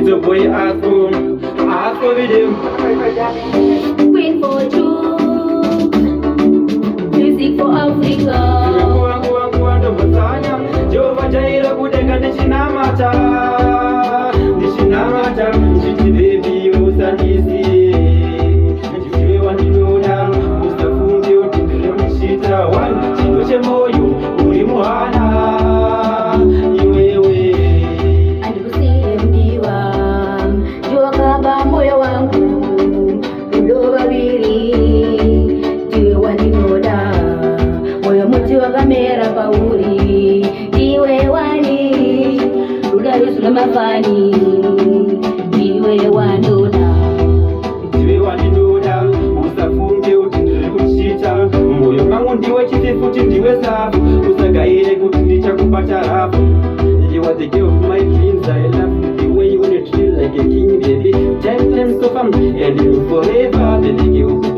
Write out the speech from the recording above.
little boy ask for video. Queen for true, music for Africa. Ndo mutanya Jehova Jaira kudeka ndichinamata Nchiti baby usandisi Nchiwe wandinoda usafunge utindire mshita One chino chemoyo uri muhana iwewe Andikusiye mdiwa Jua kaba moyo wangu Udo wawili Jiwe wandinoda Moyo muti wa kamera pauri Jiwe wani Rudarusu na mafani Jiwe wandoda Jiwe wandinoda usafunge utindire mshita Moyo mangu ndiwe chitifuti ndiwe safu Usagaire kuti ndichakupata rafu You are the girl of my dreams. I love you the way you wanna treat like a king, baby. 10 times so fun, and you forever, baby girl.